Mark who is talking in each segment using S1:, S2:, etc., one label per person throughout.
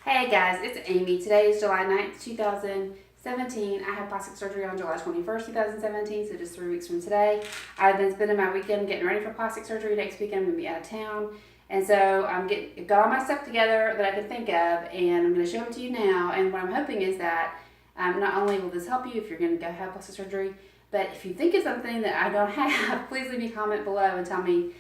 S1: Hey guys, it's Amy. Today is July 9th, 2017. I had plastic surgery on July 21st, 2017, so just 3 weeks from today. I've been spending my weekend getting ready for plastic surgery. Next weekend I'm going to be out of town. And so got all my stuff together that I could think of, and I'm going to show them to you now. And what I'm hoping is that not only will this help you if you're going to go have plastic surgery, but if you think of something that I don't have, please leave me a comment below and tell me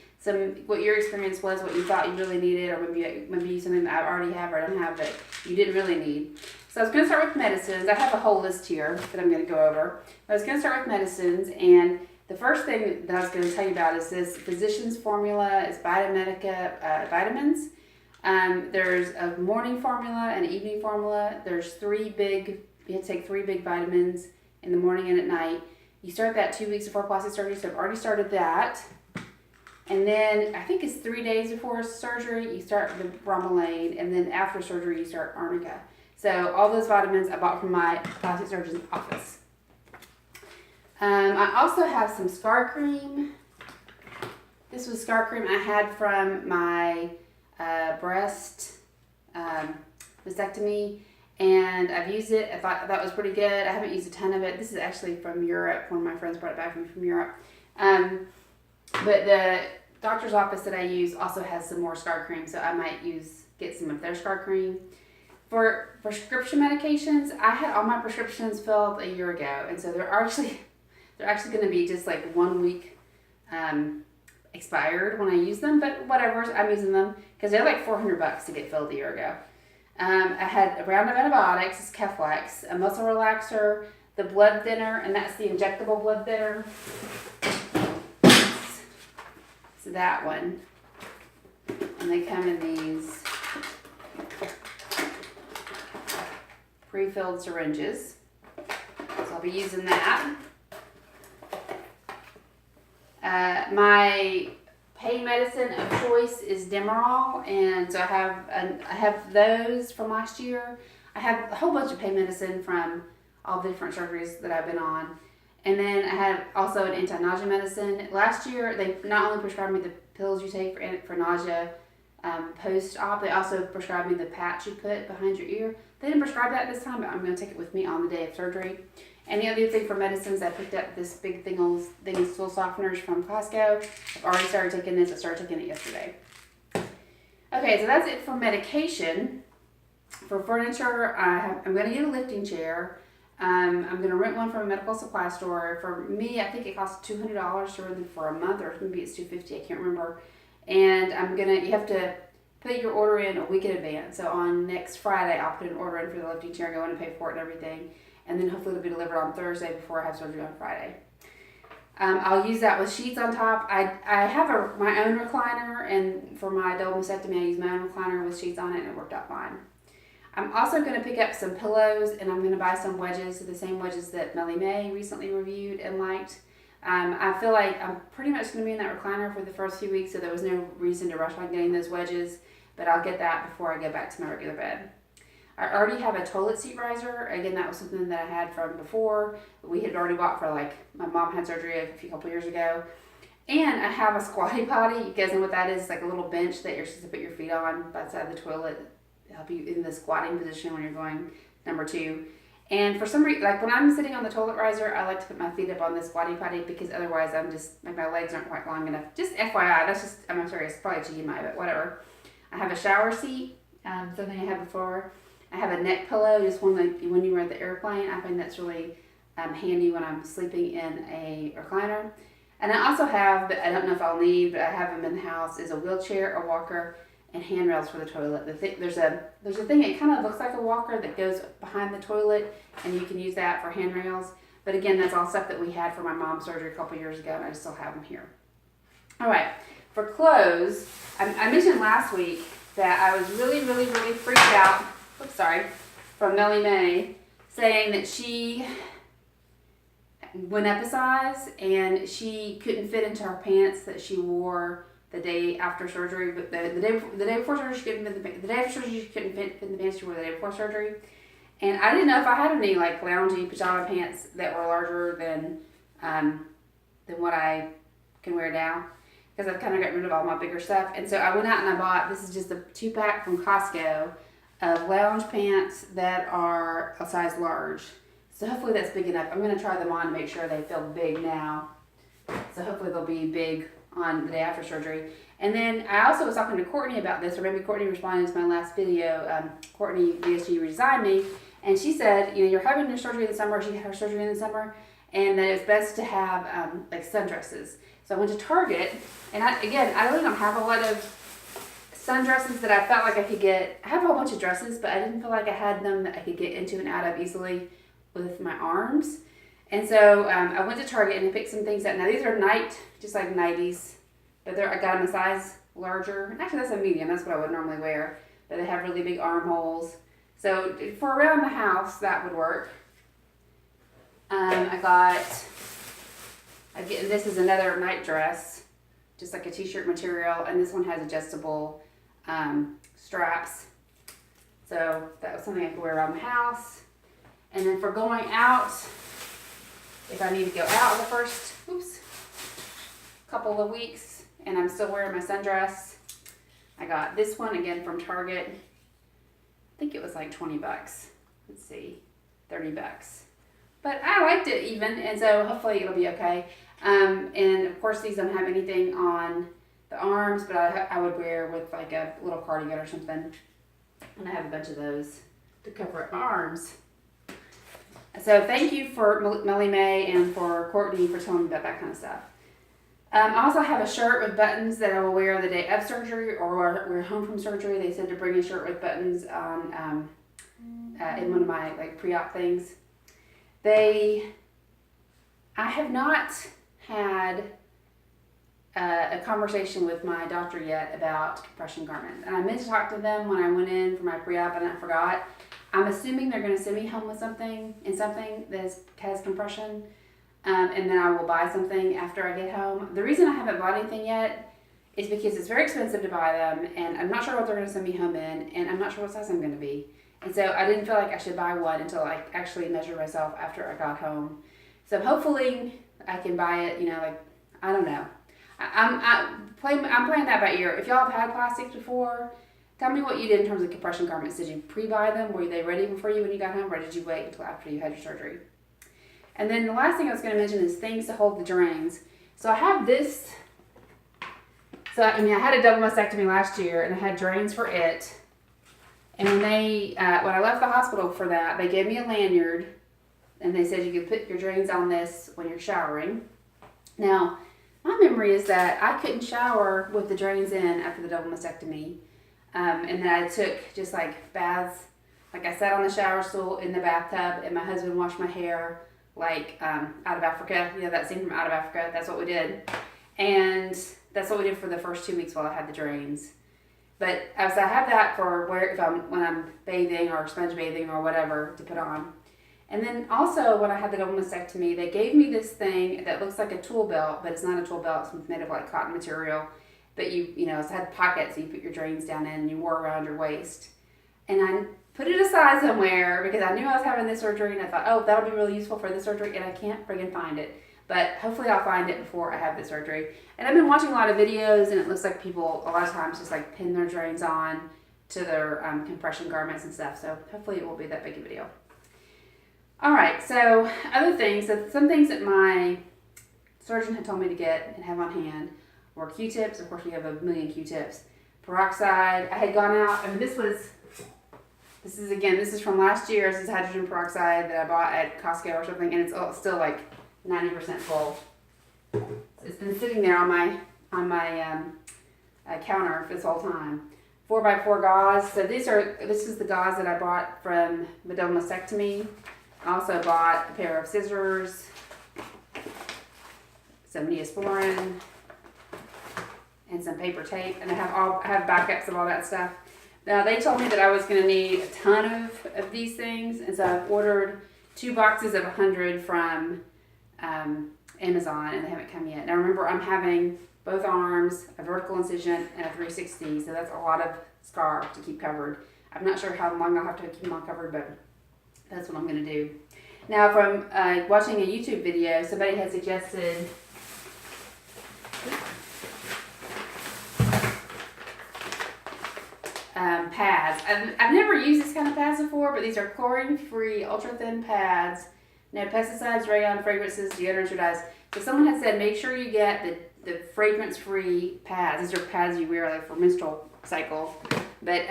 S1: what your experience was, what you thought you really needed, or maybe something that I already have or I don't have that you didn't really need. So I was going to start with medicines. I have a whole list here that I'm going to go over. I was going to start with medicines, and the first thing that I was going to tell you about is this Physicians Formula. It's Vitamedica vitamins. There's a morning formula and an evening formula. You have to take 3 big vitamins in the morning and at night. You start that 2 weeks before plastic surgery, so I've already started that. And then I think it's 3 days before surgery, you start the bromelain, and then after surgery, you start arnica. So all those vitamins I bought from my plastic surgeon's office. I also have some scar cream. This was scar cream I had from my breast mastectomy, and I've used it. I thought that was pretty good. I haven't used a ton of it. This is actually from Europe. One of my friends brought it back from Europe. But the doctor's office that I use also has some more scar cream, so I might get some of their scar cream. For prescription medications, I had all my prescriptions filled a year ago, and so they're actually going to be just like 1 week expired when I use them. But whatever, I'm using them because they're like $400 to get filled a year ago. I had a round of antibiotics, it's Keflex, a muscle relaxer, the blood thinner, and that's the injectable blood thinner. So that one, and they come in these pre-filled syringes, so I'll be using that. My pain medicine of choice is Demerol, and so I have those from last year. I have a whole bunch of pain medicine from all the different surgeries that I've been on. And then I had also an anti-nausea medicine. Last year, they not only prescribed me the pills you take for nausea post-op, they also prescribed me the patch you put behind your ear. They didn't prescribe that this time, but I'm going to take it with me on the day of surgery. And the other thing for medicines, I picked up this big thing of stool softeners from Costco. I've already started taking this. I started taking it yesterday. Okay, so that's it for medication. For furniture, I'm going to get a lifting chair. I'm going to rent one from a medical supply store. For me, I think it costs $200 to rent them for a month, or maybe it's $250, I can't remember. And you have to put your order in a week in advance. So on next Friday, I'll put an order in for the lifting chair, go in and pay for it and everything. And then hopefully it'll be delivered on Thursday before I have surgery on Friday. I'll use that with sheets on top. I have my own recliner, and for my double mastectomy, I use my own recliner with sheets on it, and it worked out fine. I'm also going to pick up some pillows, and I'm going to buy some wedges, the same wedges that Melly May recently reviewed and liked. I feel like I'm pretty much going to be in that recliner for the first few weeks, so there was no reason to rush on getting those wedges, but I'll get that before I go back to my regular bed. I already have a toilet seat riser. Again, that was something that I had from before. We had already bought my mom had surgery a couple years ago. And I have a squatty potty. You guys know what that is? It's like a little bench that you're supposed to put your feet on by the side of the toilet. Help you in the squatting position when you're going number 2. And for some reason, like when I'm sitting on the toilet riser, I like to put my feet up on the squatty potty because otherwise I'm just, like my legs aren't quite long enough. Just FYI, I'm sorry, it's probably TMI, but whatever. I have a shower seat, something I had before. I have a neck pillow, just one like when you were at the airplane. I find that's really handy when I'm sleeping in a recliner. And I also have, but I don't know if I'll need, but I have them in the house, is a wheelchair, a walker, and handrails for the toilet. There's a thing, it kind of looks like a walker that goes behind the toilet, and you can use that for handrails. But again, that's all stuff that we had for my mom's surgery a couple years ago, and I still have them here. All right, for clothes, I mentioned last week that I was really, really, really freaked out, from Melly May, saying that she went up a size, and she couldn't fit into her pants that she wore the day after surgery, but the day before surgery she couldn't fit the day after surgery she couldn't fit in the pants she wore the day before surgery, and I didn't know if I had any like loungy pajama pants that were larger than what I can wear now, because I've kind of gotten rid of all my bigger stuff. And so I went out and I bought, this is just a 2-pack from Costco of lounge pants that are a size large. So hopefully that's big enough. I'm going to try them on to make sure they feel big now. So hopefully they'll be big on the day after surgery. And then I also was talking to Courtney about this, or maybe Courtney responded to my last video. Courtney, VSG, redesigned me, and she said, you know, you're having your surgery in the summer. She had her surgery in the summer, and that it's best to have like sundresses. So I went to Target, and I really don't have a lot of sundresses that I felt like I could get. I have a whole bunch of dresses, but I didn't feel like I had them that I could get into and out of easily with my arms. And so I went to Target and I picked some things out. Now these are just like nighties, but I got them a size larger. Actually, that's a medium. That's what I would normally wear. But they have really big armholes. So for around the house, that would work. This is another night dress, just like a t-shirt material, and this one has adjustable straps. So that was something I could wear around the house. And then for going out, if I need to go out the first couple of weeks and I'm still wearing my sundress, I got this one again from Target. I think it was like 20 bucks. Let's see, 30 bucks. But I liked it even, and so hopefully it'll be okay. And of course these don't have anything on the arms, but I would wear with like a little cardigan or something. And I have a bunch of those to cover up my arms. So thank you for Melly May and for Courtney for telling me about that kind of stuff. I also have a shirt with buttons that I will wear the day of surgery or we're home from surgery. They said to bring a shirt with buttons on in one of my like pre-op things. I have not had a conversation with my doctor yet about compression garments. And I meant to talk to them when I went in for my pre-op and I forgot. I'm assuming they're going to send me home with something that has compression. And then I will buy something after I get home. The reason I haven't bought anything yet is because it's very expensive to buy them, and I'm not sure what they're going to send me home in, and I'm not sure what size I'm going to be. And so I didn't feel like I should buy one until I actually measured myself after I got home. So hopefully I can buy it, I don't know. I'm playing that by ear. If y'all have had plastics before, tell me what you did in terms of compression garments. Did you pre-buy them? Were they ready for you when you got home, or did you wait until after you had your surgery? And then the last thing I was going to mention is things to hold the drains. So I have this. So, I had a double mastectomy last year, and I had drains for it. And when when I left the hospital for that, they gave me a lanyard, and they said you could put your drains on this when you're showering. Now, my memory is that I couldn't shower with the drains in after the double mastectomy. And then I took just like baths. Like I sat on the shower stool in the bathtub, and my husband washed my hair like Out of Africa. That scene from Out of Africa. That's what we did. And that's what we did for the first 2 weeks while I had the drains. But as I have that for when I'm bathing or sponge bathing or whatever to put on. And then also when I had the double mastectomy, they gave me this thing that looks like a tool belt, but it's not a tool belt. It's made of like cotton material. But it had pockets, so you put your drains down in and you wore around your waist. And I put it aside somewhere because I knew I was having this surgery, and I thought, oh, that'll be really useful for this surgery, and I can't friggin' find it. But hopefully I'll find it before I have the surgery. And I've been watching a lot of videos, and it looks like people a lot of times just like pin their drains on to their compression garments and stuff. So hopefully it won't be that big of a deal. All right, so other things, some things that my surgeon had told me to get and have on hand were Q-tips. Of course, we have a million Q-tips. Peroxide. I had gone out, this is from last year. This is hydrogen peroxide that I bought at Costco or something, and it's still like 90% full. It's been sitting there on my counter for this whole time. 4x4 gauze. So this is the gauze that I bought from the double mastectomy. I also bought a pair of scissors, some Neosporin, and some paper tape, and I have backups of all that stuff. Now they told me that I was going to need a ton of these things, and so I've ordered 2 boxes of 100 from Amazon, and they haven't come yet. Now remember, I'm having both arms, a vertical incision, and a 360, so that's a lot of scar to keep covered. I'm not sure how long I'll have to keep them all covered, but that's what I'm going to do. Now from watching a YouTube video, somebody had suggested pads. I've never used this kind of pads before, but these are chlorine-free, ultra-thin pads. No pesticides, rayon, fragrances, deodorants, or dyes. So someone had said make sure you get the fragrance-free pads. These are pads you wear like for menstrual cycle. But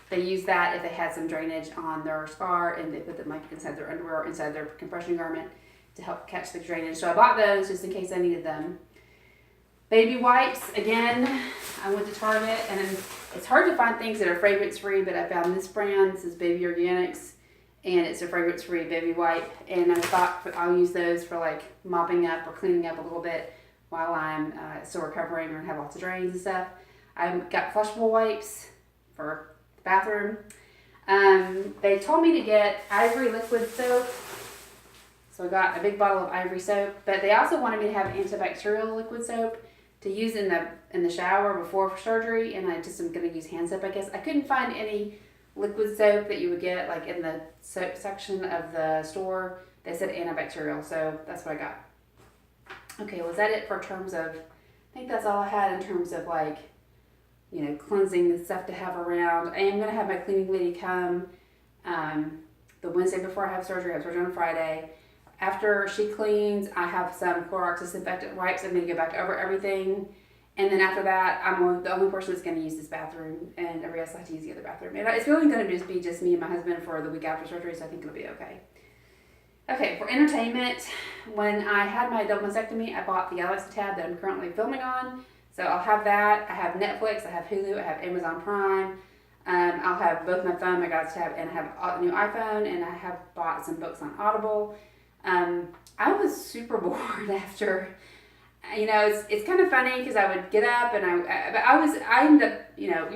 S1: they use that if they had some drainage on their scar, and they put them like inside their underwear or inside their compression garment to help catch the drainage. So I bought those just in case I needed them. Baby wipes, again, I went to Target, and it's hard to find things that are fragrance-free, but I found this brand. This is Baby Organics, and it's a fragrance-free baby wipe, and I thought I'll use those for like mopping up or cleaning up a little bit while I'm still recovering or have lots of drains and stuff. I've got flushable wipes for the bathroom. They told me to get Ivory liquid soap, so I got a big bottle of Ivory soap, but they also wanted me to have antibacterial liquid soap to use in the shower before surgery, and I just am going to use hand soap, I guess. I couldn't find any liquid soap that you would get like in the soap section of the store. They said antibacterial, so that's what I got. Okay, was that it for terms of, I think that's all I had in terms of like, you know, cleansing the stuff to have around. I am going to have my cleaning lady come the Wednesday before I have surgery. I have surgery on Friday. After she cleans, I have some Clorox disinfectant wipes. I'm going to go back over everything. And then after that, I'm the only person that's going to use this bathroom, and everybody else will have to use the other bathroom. And it's really going to be just me and my husband for the week after surgery, so I think it'll be okay. Okay, for entertainment, when I had my double mastectomy, I bought the Galaxy Tab that I'm currently filming on. So I'll have that. I have Netflix, I have Hulu, I have Amazon Prime. I'll have both my phone, my Galaxy Tab, and I have a new iPhone, and I have bought some books on Audible. I was super bored after, you know, it's kind of funny because I would get up and I ended up, you know,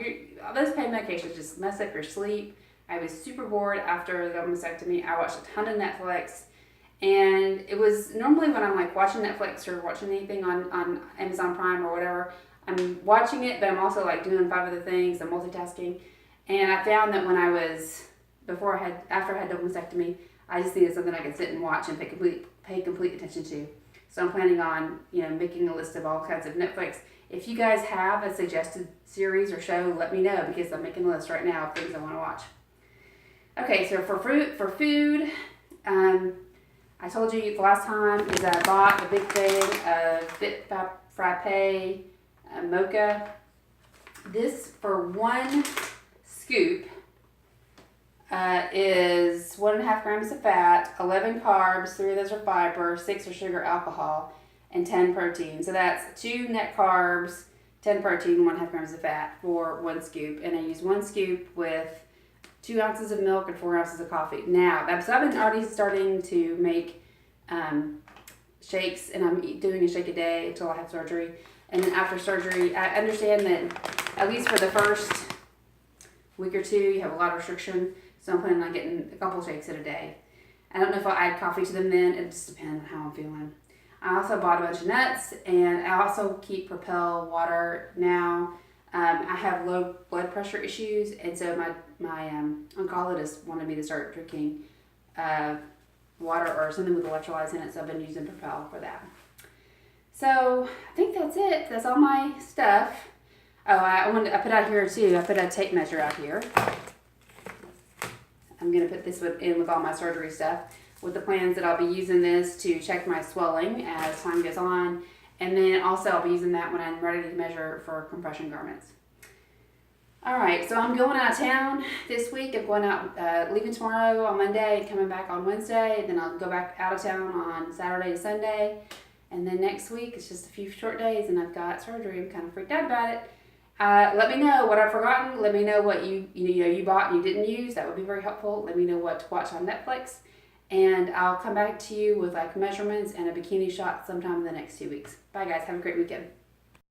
S1: those pain medications just mess up your sleep. I was super bored after the mastectomy. I watched a ton of Netflix, and it was normally when I'm like watching Netflix or watching anything on Amazon Prime or whatever, I'm watching it, but I'm also like doing 5 other things. I'm multitasking, and I found that after I had double mastectomy, I just needed something I could sit and watch and pay complete attention to. So I'm planning on, you know, making a list of all kinds of Netflix. If you guys have a suggested series or show, let me know, because I'm making a list right now of things I want to watch. Okay, so for food, I told you the last time is I bought a big thing of Fit Frappe mocha. This, for 1 scoop, is 1.5 grams of fat, 11 carbs, 3 of those are fiber, 6 are sugar, alcohol, and 10 protein. So that's 2 net carbs, 10 protein, 1.5 grams of fat for 1 scoop. And I use 1 scoop with 2 ounces of milk and 4 ounces of coffee. Now, so I've been already starting to make shakes, and I'm doing a shake a day until I have surgery. And then after surgery, I understand that at least for the first week or 2, you have a lot of restriction. So I'm planning on getting a couple shakes in a day. I don't know if I'll add coffee to them then. It just depends on how I'm feeling. I also bought a bunch of nuts, and I also keep Propel water now. I have low blood pressure issues, and so my oncologist wanted me to start drinking water or something with electrolytes in it, so I've been using Propel for that. So I think that's it. That's all my stuff. Oh, I put out here too. I put a tape measure out here. I'm going to put this in with all my surgery stuff, with the plans that I'll be using this to check my swelling as time goes on. And then also I'll be using that when I'm ready to measure for compression garments. All right, so I'm going out of town this week. I'm going out, leaving tomorrow on Monday, coming back on Wednesday. And then I'll go back out of town on Saturday to Sunday. And then next week, it's just a few short days, and I've got surgery. I'm kind of freaked out about it. Let me know what I've forgotten. Let me know what you bought and you didn't use. That would be very helpful. Let me know what to watch on Netflix. And I'll come back to you with like measurements and a bikini shot sometime in the next 2 weeks. Bye guys. Have a great weekend.